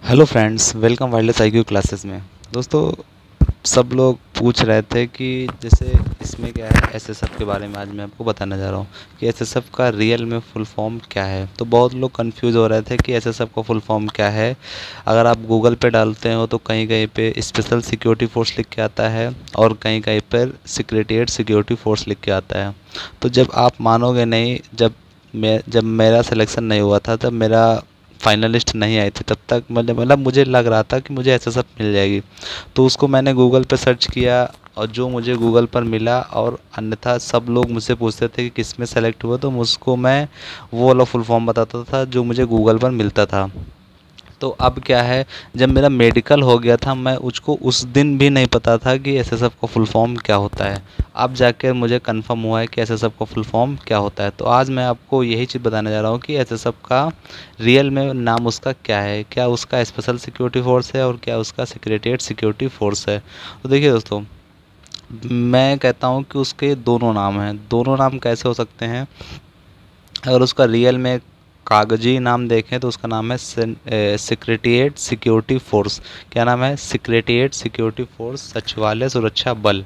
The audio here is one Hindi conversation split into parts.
Hello friends, welcome wireless IQ classes में। दोस्तों, सब लोग पूछ रहे थे कि जैसे इसमें क्या है एसएसएफ के बारे में आज मैं आपको बताने जा रहा हूँ कि एसएसएफ का रियल में फुल फॉर्म क्या है। तो बहुत लोग कंफ्यूज हो रहे थे कि एसएसएफ का फुल फॉर्म क्या है। अगर आप गूगल पे डालते हो तो कहीं कहीं पे स्पेशल सिक्योरिटी फोर्स लिख के आता है और कहीं कहीं पर सेक्रेटेरिएट सिक्योरिटी फोर्स लिख के आता है। तो जब आप मानोगे नहीं, जब मेरा सिलेक्शन नहीं हुआ था, तब मेरा फाइनल लिस्ट नहीं आई थी, तब तक मतलब मुझे लग रहा था कि मुझे एसएसएफ मिल जाएगी। तो उसको मैंने गूगल पे सर्च किया और जो मुझे गूगल पर मिला, और अन्यथा सब लोग मुझसे पूछते थे कि किस में सेलेक्ट हुआ, तो मुझको मैं वो वाला फुल फॉर्म बताता था जो मुझे गूगल पर मिलता था। तो अब क्या है, जब मेरा मेडिकल हो गया था, मैं उसको उस दिन भी नहीं पता था कि एसएसएफ का फुल फॉर्म क्या होता है। अब जाकर मुझे कंफर्म हुआ है कि एसएसएफ का फुल फॉर्म क्या होता है। तो आज मैं आपको यही चीज़ बताने जा रहा हूँ कि एसएसएफ का रियल में नाम उसका क्या है, क्या उसका स्पेशल सिक्योरिटी फोर्स है और क्या उसका सेक्रेटेरिएट सिक्योरिटी फोर्स है। तो देखिए दोस्तों, मैं कहता हूँ कि उसके दोनों नाम हैं। दोनों नाम कैसे हो सकते हैं? अगर उसका रियल में कागजी नाम देखें तो उसका नाम है सेक्रेटेरिएट सिक्योरिटी फोर्स। क्या नाम है? सेक्रेटेरिएट सिक्योरिटी फोर्स, सचिवालय सुरक्षा बल।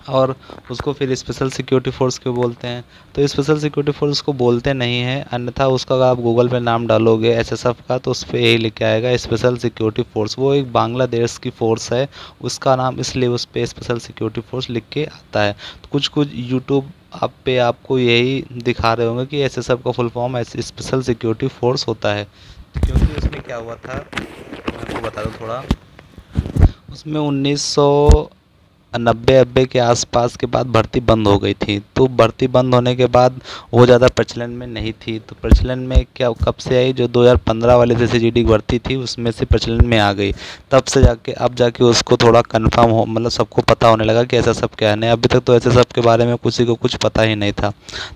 और उसको फिर स्पेशल सिक्योरिटी फोर्स क्यों बोलते हैं? तो स्पेशल सिक्योरिटी फोर्स को बोलते नहीं हैं, अन्यथा उसका अगर आप गूगल पे नाम डालोगे एसएसएफ का तो उस पर यही लिख के आएगा स्पेशल सिक्योरिटी फोर्स। वो एक बांग्लादेश की फोर्स है, उसका नाम इसलिए उस पर स्पेशल सिक्योरिटी फोर्स लिख के आता है। तो कुछ कुछ यूट्यूब आप पे आपको यही दिखा रहे होंगे कि एसएसएफ का full form special security force होता है। क्योंकि उसमें क्या हुआ था, मैं आपको बता दूँ थोड़ा। उसमें 1990 के आसपास के बाद भर्ती बंद हो गई थी। तो भर्ती बंद होने के बाद वो ज़्यादा प्रचलन में नहीं थी। तो प्रचलन में क्या कब से आई? जो 2015 वाले सीसीडी की भर्ती थी उसमें से प्रचलन में आ गई। तब से जाके अब जाके उसको थोड़ा कंफर्म हो, मतलब सबको पता होने लगा कि ऐसा सब क्या है। नहीं, अभी तक तो ऐसे सब के बारे में किसी को कुछ पता ही नहीं था।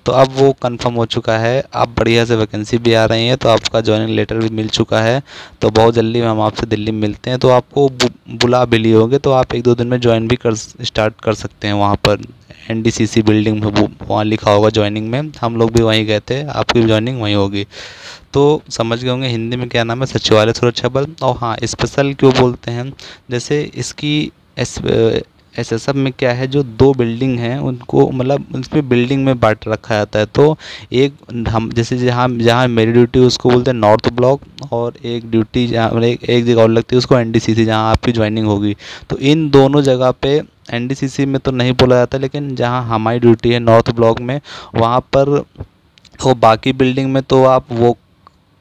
तो अब वो कंफर्म हो चुका है। अब बढ़िया से वैकेंसी भी आ रही है, तो आपका ज्वाइनिंग लेटर भी मिल चुका है। तो बहुत जल्दी हम आपसे दिल्ली में मिलते हैं। तो आपको बुला भी लिए होंगे, तो आप 1-2 दिन में ज्वाइन भी कर स्टार्ट कर सकते हैं। वहाँ पर एनडीसीसी बिल्डिंग में वहाँ लिखा होगा ज्वाइनिंग में। हम लोग भी वहीं गए थे, आपकी ज्वाइनिंग वहीं होगी। तो समझ गए होंगे हिंदी में क्या नाम है, सचिवालय सुरक्षा बल। और हाँ, स्पेशल क्यों बोलते हैं? जैसे इसकी एसएसएफ में क्या है, जो 2 बिल्डिंग हैं उनको मतलब उसमें बिल्डिंग में बांट रखा जाता है। तो एक हम जैसे जहाँ जहाँ मेरी ड्यूटी उसको बोलते हैं नॉर्थ ब्लॉक, और एक ड्यूटी जहाँ मतलब एक जगह और लगती है उसको एनडीसीसी, जहाँ आपकी ज्वाइनिंग होगी। तो इन दोनों जगह पे एनडीसीसी में तो नहीं बोला जाता, लेकिन जहाँ हमारी ड्यूटी है नॉर्थ ब्लॉक में, वहाँ पर वो बाकी बिल्डिंग में तो आप वो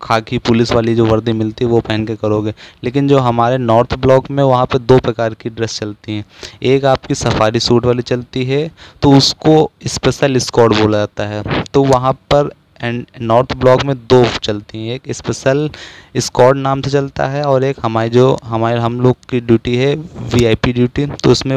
खाकी पुलिस वाली जो वर्दी मिलती है वो पहन के करोगे। लेकिन जो हमारे नॉर्थ ब्लॉक में, वहाँ पे 2 प्रकार की ड्रेस चलती हैं। एक आपकी सफारी सूट वाली चलती है, तो उसको स्पेशल स्क्वाड बोला जाता है। तो वहाँ पर एंड नॉर्थ ब्लॉक में 2 चलती हैं, एक स्पेशल स्क्वाड नाम से चलता है और एक हमारे हम लोग की ड्यूटी है वीआईपी ड्यूटी। तो उसमें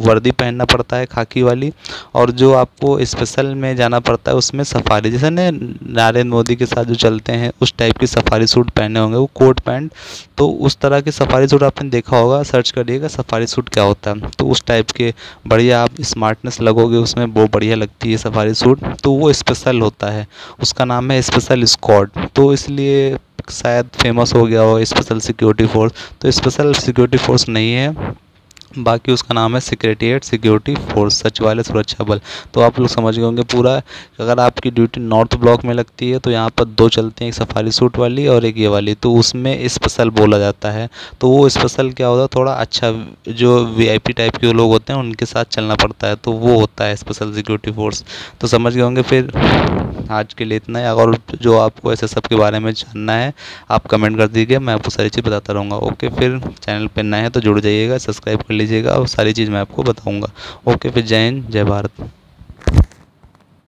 वर्दी पहनना पड़ता है खाकी वाली, और जो आपको स्पेशल में जाना पड़ता है उसमें सफारी, जैसे ने नरेंद्र मोदी के साथ जो चलते हैं उस टाइप की सफारी सूट पहने होंगे, वो कोट पैंट। तो उस तरह की सफारी सूट आपने देखा होगा, सर्च करिएगा सफारी सूट क्या होता है। तो उस टाइप के बढ़िया आप स्मार्टनेस लगोगे उसमें, वो बढ़िया लगती है सफारी सूट। तो वो स्पेशल होता है, उसका नाम है स्पेशल स्क्वाड। तो इसलिए शायद फेमस हो गया हो स्पेशल सिक्योरिटी फोर्स। तो स्पेशल सिक्योरिटी फोर्स नहीं है, बाकी उसका नाम है सेक्रेटेरिएट सिक्योरिटी फोर्स, सचिवालय सुरक्षा बल। तो आप लोग समझ गए होंगे पूरा। अगर आपकी ड्यूटी नॉर्थ ब्लॉक में लगती है तो यहाँ पर 2 चलती हैं, एक सफारी सूट वाली और एक ये वाली। तो उसमें स्पेशल बोला जाता है। तो वो स्पेशल क्या होता है, थोड़ा अच्छा जो वीआईपी टाइप के लोग होते हैं उनके साथ चलना पड़ता है, तो वो होता है स्पेशल सिक्योरिटी फोर्स। तो समझ गए होंगे। फिर आज के लिए इतना है। अगर जो आपको ऐसे सब के बारे में जानना है आप कमेंट कर दीजिए, मैं आपको सारी चीज़ बताता रहूँगा। ओके, फिर चैनल पर नए हैं तो जुड़ जाइएगा, सब्सक्राइब कर लीजिएगा और सारी चीज़ मैं आपको बताऊँगा। ओके, फिर जय हिंद, जय भारत।